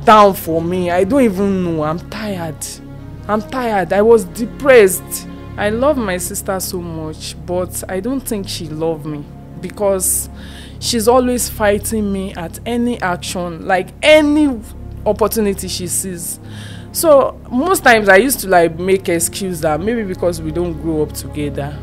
[SPEAKER 3] down for me. I don't even know. I'm tired. I was depressed. I love my sister so much, but I don't think she loved me because she's always fighting me at any action, like any opportunity she sees. So most times I used to like make excuse that maybe because we don't grow up together,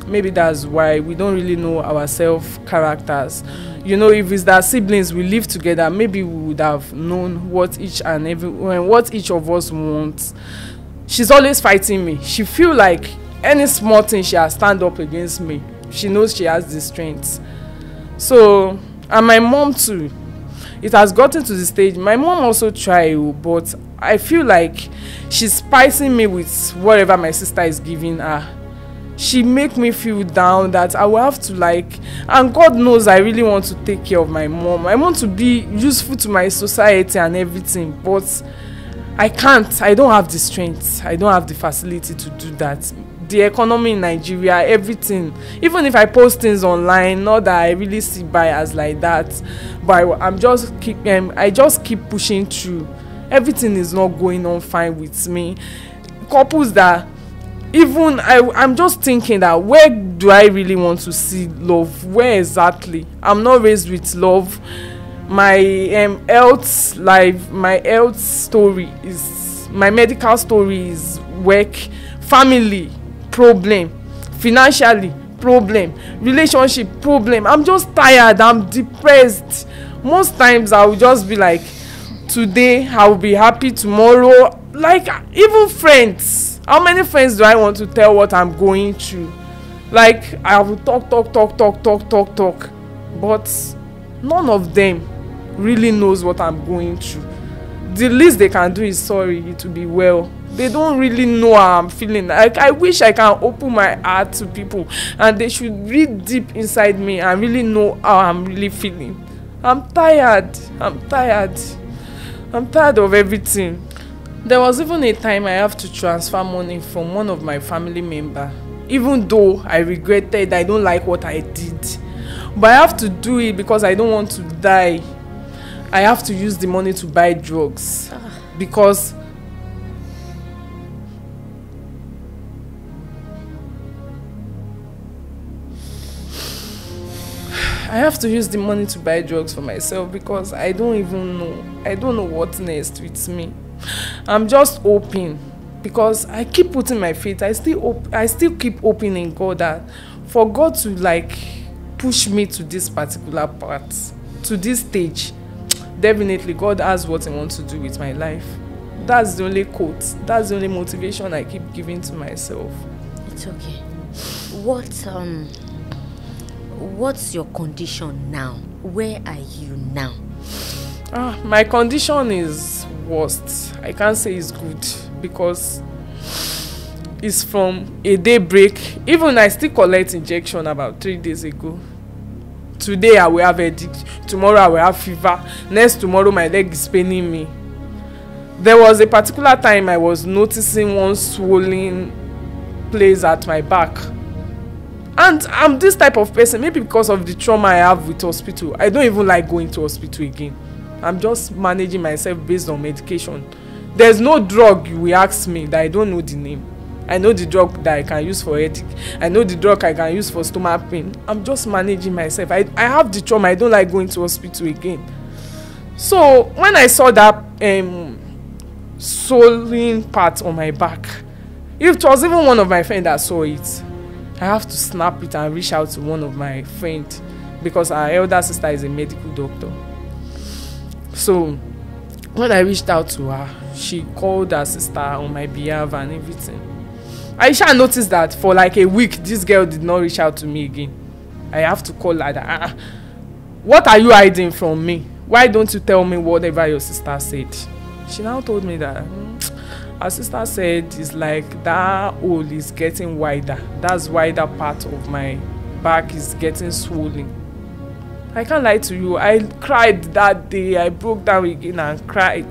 [SPEAKER 3] maybe that's why we don't really know ourselves characters. You know, if it's that siblings, we live together, maybe we would have known what each of us wants. She's always fighting me. She feel like any small thing she has stand up against me. She knows she has the strength. So, and my mom too. It has gotten to the stage. My mom also tried, but I feel like she's spicing me with whatever my sister is giving her. She make me feel down that I will have to like, and God knows I really want to take care of my mom. I want to be useful to my society and everything, but I can't. I don't have the strength. I don't have the facility to do that. The economy in Nigeria, everything, even if I post things online, not that I really see buyers like that, but I just keep pushing through. Everything is not going on fine with me. Couples that even I'm just thinking that where do I really want to see love? Where exactly? I'm not raised with love. My health life, my health story is, my medical story is work, family problem, financially problem, relationship problem. I'm just tired. I'm depressed. Most times I will just be like, today I will be happy, tomorrow, like even friends. How many friends do I want to tell what I'm going through? Like, I will talk. But none of them really knows what I'm going through. The least they can do is sorry, it will be well. They don't really know how I'm feeling. Like, I wish I can open my heart to people and they should read deep inside me and really know how I'm really feeling. I'm tired. I'm tired of everything. There was even a time I have to transfer money from one of my family members. Even though I regretted, I don't like what I did. But I have to do it because I don't want to die. I have to use the money to buy drugs. Because I have to use the money to buy drugs for myself because I don't even know. I don't know what next with me. I'm just hoping because I keep putting my faith. I still keep hoping in God that for God to like push me to this particular part, to this stage. Definitely God has what He wants to do with my life. That's the only quote. That's the only motivation I keep giving to myself.
[SPEAKER 1] It's okay. What's your condition now? Where are you now?
[SPEAKER 3] My condition is worst. I can't say it's good because it's from a day break. Even I still collect injection about 3 days ago. Today I will have headache. Tomorrow I will have fever. Next tomorrow my leg is paining me. There was a particular time I was noticing one swollen place at my back. And I'm this type of person, maybe because of the trauma I have with hospital. I don't even like going to hospital again. I'm just managing myself based on medication. There's no drug you will ask me that I don't know the name. I know the drug that I can use for headache. I know the drug I can use for stomach pain. I'm just managing myself. I have the trauma. I don't like going to hospital again. So when I saw that swollen part on my back, if it was even one of my friends that saw it, I have to snap it and reach out to one of my friends because our elder sister is a medical doctor. So when I reached out to her, she called her sister on my behalf and everything. I shall notice that for like a week, this girl did not reach out to me again. I have to call her that, what are you hiding from me? Why don't you tell me whatever your sister said? She now told me that her sister said it's like that hole is getting wider. That's why that part of my back is getting swollen. I can't lie to you. I cried that day. I broke down again and cried.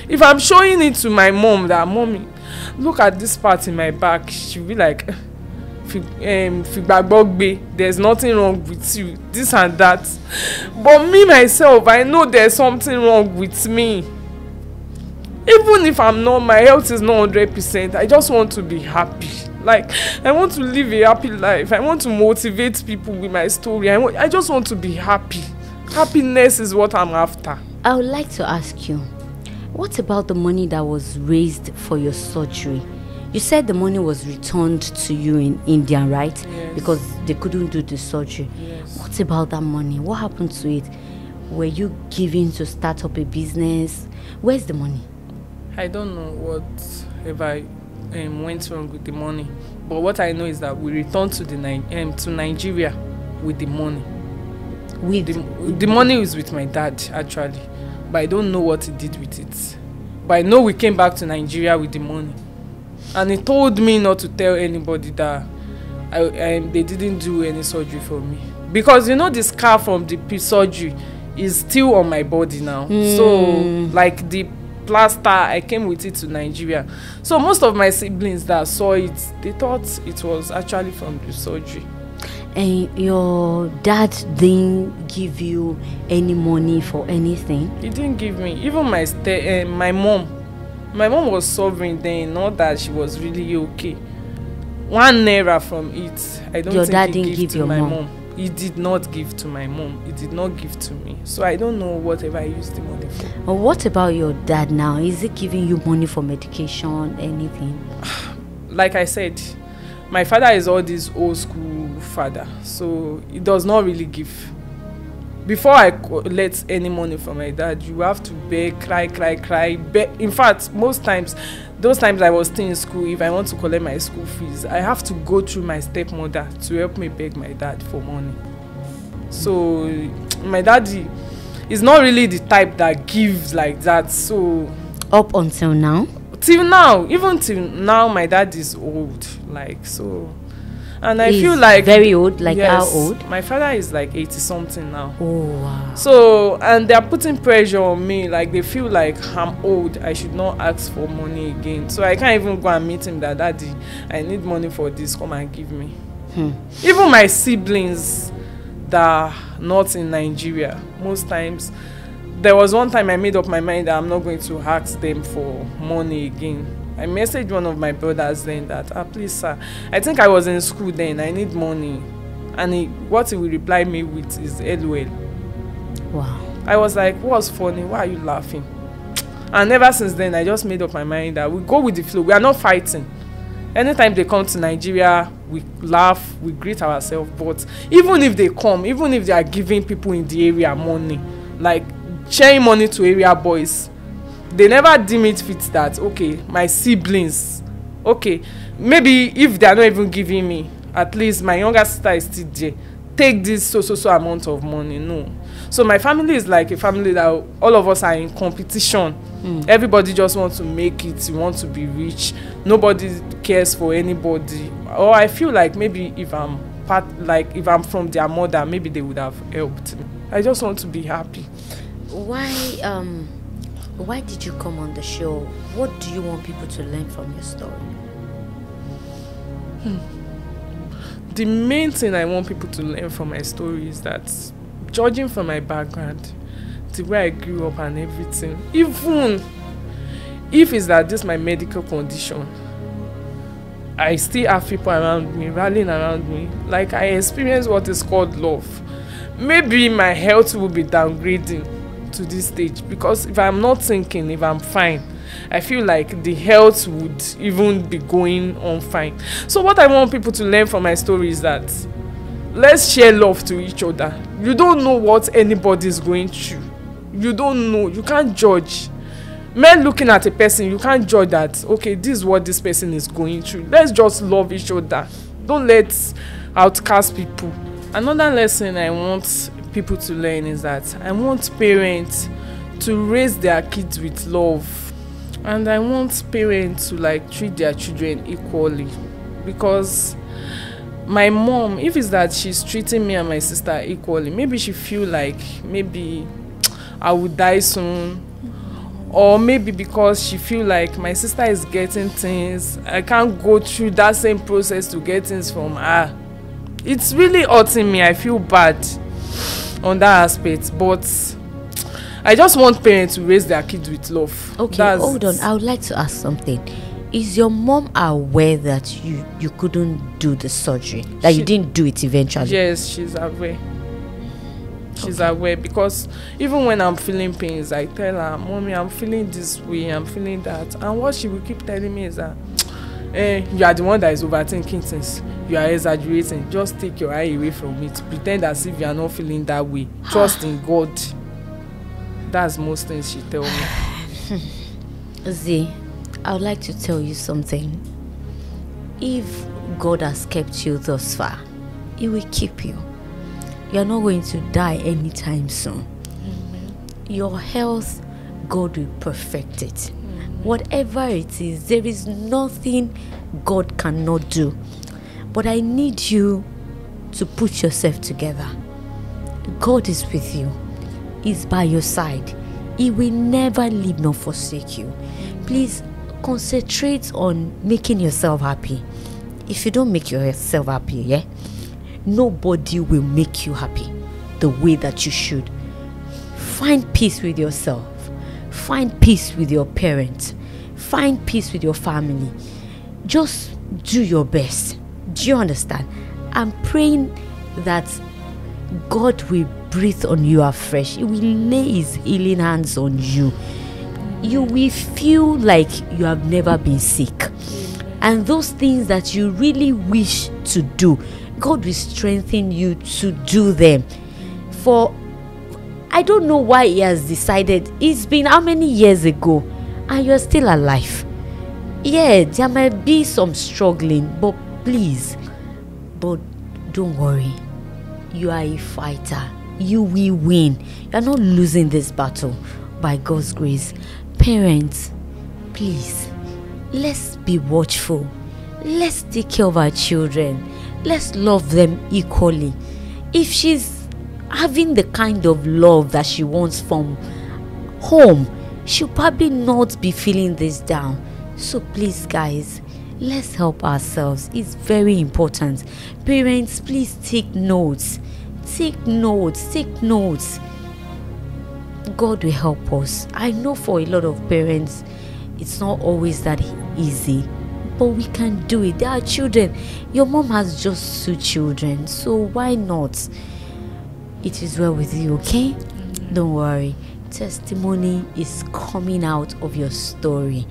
[SPEAKER 3] If I'm showing it to my mom that, Mommy, look at this part in my back, she'll be like, there's nothing wrong with you, this and that. But me myself, I know there's something wrong with me. Even if I'm not, my health is not 100%, I just want to be happy. Like, I want to live a happy life. I want to motivate people with my story. I just want to be happy. Happiness is what I'm after.
[SPEAKER 1] I would like to ask you, what about the money that was raised for your surgery? You said the money was returned to you in India, right?
[SPEAKER 3] Yes.
[SPEAKER 1] Because they couldn't do the surgery.
[SPEAKER 3] Yes.
[SPEAKER 1] What about that money? What happened to it? Were you given to start up a business? Where's the money?
[SPEAKER 3] I don't know whatever went wrong with the money, but what I know is that we returned to to Nigeria with the money. The money is with my dad actually, but I don't know what he did with it. But I know we came back to Nigeria with the money, and he told me not to tell anybody that they didn't do any surgery for me, because you know the scar from the surgery is still on my body now. So like the plaster, I came with it to Nigeria. So most of my siblings that saw it, they thought it was actually from the surgery.
[SPEAKER 1] And your dad didn't give you any money for anything?
[SPEAKER 3] He didn't give me. Even my mom. My mom was suffering then, not that she was really okay. 1 naira from it, I don't
[SPEAKER 1] your
[SPEAKER 3] think
[SPEAKER 1] dad
[SPEAKER 3] he
[SPEAKER 1] didn't
[SPEAKER 3] gave
[SPEAKER 1] give
[SPEAKER 3] to
[SPEAKER 1] your
[SPEAKER 3] my
[SPEAKER 1] mom.
[SPEAKER 3] mom. He did not give to my mom. He did not give to me. So I don't know whatever I used the money for.
[SPEAKER 1] Well, what about your dad now? Is he giving you money for medication, anything?
[SPEAKER 3] Like I said, my father is all this old school father. So he does not really give. Before I collect any money from my dad, you have to beg, cry. Beg. In fact, most times, those times I was still in school, if I want to collect my school fees, I have to go through my stepmother to help me beg my dad for money. So my daddy is not really the type that gives like that. So
[SPEAKER 1] up until now?
[SPEAKER 3] till now, even till now, my dad is old, like, so. And I feel like
[SPEAKER 1] very old. Like,
[SPEAKER 3] yes,
[SPEAKER 1] how old?
[SPEAKER 3] my father is like 80 something now.
[SPEAKER 1] Oh wow.
[SPEAKER 3] So, and they're putting pressure on me, like they feel like I'm old, I should not ask for money again. So I can't even go and meet him that, daddy, I need money for this, come and give me. Even my siblings that are not in Nigeria, most times, there was one time I made up my mind that I'm not going to ask them for money again. I messaged one of my brothers then that, please sir, I think I was in school then, I need money. And what he will reply me with is LOL.
[SPEAKER 1] Wow.
[SPEAKER 3] I was like, what's funny? Why are you laughing? And ever since then, I just made up my mind that we go with the flow. We are not fighting. Anytime they come to Nigeria, we laugh, we greet ourselves. But even if they come, even if they are giving people in the area money, like sharing money to area boys, they never deem it fit that, okay, my siblings, okay, maybe if they are not even giving me, at least my younger sister is still there, take this so amount of money. No. So my family is like a family that all of us are in competition. Everybody just wants to make it, you want to be rich, nobody cares for anybody. Or I feel like maybe if I'm from their mother, maybe they would have helped me. I just want to be happy.
[SPEAKER 1] Why did you come on the show? What do you want people to learn from your story?
[SPEAKER 3] The main thing I want people to learn from my story is that, judging from my background, the way I grew up and everything, even if it's that this is my medical condition, I still have people around me, rallying around me. Like, I experience what is called love. Maybe my health will be downgrading to this stage, because if I'm not thinking, if I'm fine, I feel like the health would even be going on fine. So what I want people to learn from my story is that, let's share love to each other. You don't know what anybody is going through. You don't know. You can't judge. Men looking at a person, you can't judge that, okay, this is what this person is going through. Let's just love each other. Don't let outcast people. Another lesson I want people to learn is that I want parents to raise their kids with love, and I want parents to like treat their children equally, because my mom, if it's that she's treating me and my sister equally, maybe she feel like maybe I would die soon, or maybe because she feel like my sister is getting things, I can't go through that same process to get things from her. It's really hurting me. I feel bad on that aspect, but I just want parents to raise their kids with love.
[SPEAKER 1] Okay, hold on. I would like to ask something. Is your mom aware that you couldn't do the surgery? That you didn't do it eventually?
[SPEAKER 3] Yes, she's aware. She's aware, because even when I'm feeling pains, I tell her, Mommy, I'm feeling this way, I'm feeling that. And what she will keep telling me is that, you are the one that is overthinking things. You are exaggerating. Just take your eye away from it. Pretend as if you are not feeling that way. Trust in God. That's most things she tells me.
[SPEAKER 1] Z, I would like to tell you something. If God has kept you thus far, He will keep you. You are not going to die anytime soon. Amen. Your health, God will perfect it. Amen. Whatever it is, there is nothing God cannot do. But I need you to put yourself together. God is with you. He's by your side. He will never leave nor forsake you. Please concentrate on making yourself happy. If you don't make yourself happy, nobody will make you happy the way that you should. Find peace with yourself. Find peace with your parents. Find peace with your family. Just do your best. Do you understand? I'm praying that God will breathe on you afresh. He will lay His healing hands on you. You will feel like you have never been sick. And those things that you really wish to do, God will strengthen you to do them. For I don't know why He has decided. It's been how many years ago, and you're still alive. Yeah, there might be some struggling, but please, but don't worry. You are a fighter. You will win. You are not losing this battle by God's grace. Parents, please let's be watchful. Let's take care of our children. Let's love them equally. If she's having the kind of love that she wants from home, she'll probably not be feeling this down. So please, guys, let's help ourselves. It's very important. Parents, please take notes. Take notes. Take notes. God will help us. I know for a lot of parents, it's not always that easy, but we can do it. There are children. Your mom has just 2 children, so why not? It is well with you, okay? Don't worry. Testimony is coming out of your story.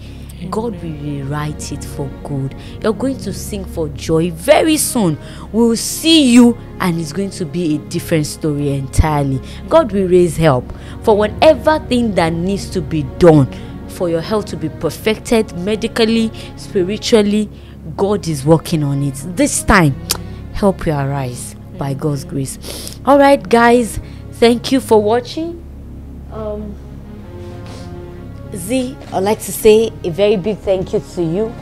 [SPEAKER 1] God will rewrite it for good. You're going to sing for joy very soon. We'll see you, and it's going to be a different story entirely. God will raise help for whatever thing that needs to be done for your health to be perfected medically, spiritually. God is working on it. This time, help will arise by God's grace. All right, guys, thank you for watching. Z, I'd like to say a very big thank you to you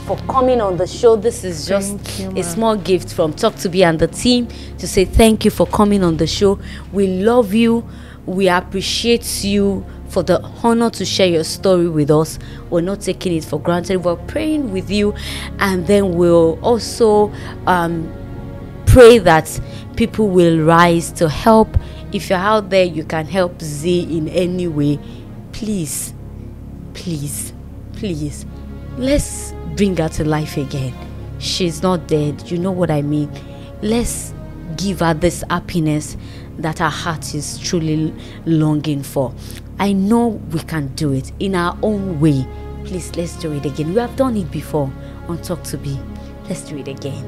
[SPEAKER 1] for coming on the show. This is just a small gift from Talk to Be and the team to say thank you for coming on the show. We love you. We appreciate you for the honor to share your story with us. We're not taking it for granted. We're praying with you, and then we'll also pray that people will rise to help. If you're out there, you can help Z in any way. Please, let's bring her to life again. She's not dead, you know what I mean. Let's give her this happiness that her heart is truly longing for. I know we can do it in our own way. Please, let's do it again. We have done it before on Talk to Be. Let's do it again.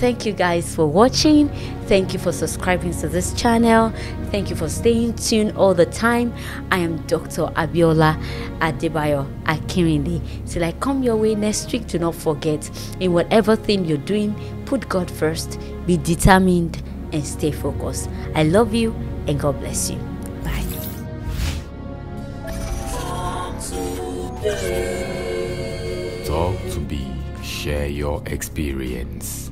[SPEAKER 1] Thank you guys for watching. Thank you for subscribing to this channel. Thank you for staying tuned all the time. I am Dr. Abiola Adebayo Akinrinde. Till I come your way next week, do not forget, in whatever thing you're doing, put God first, be determined, and stay focused. I love you, and God bless you. Bye.
[SPEAKER 2] Talk to Be. Share your experience.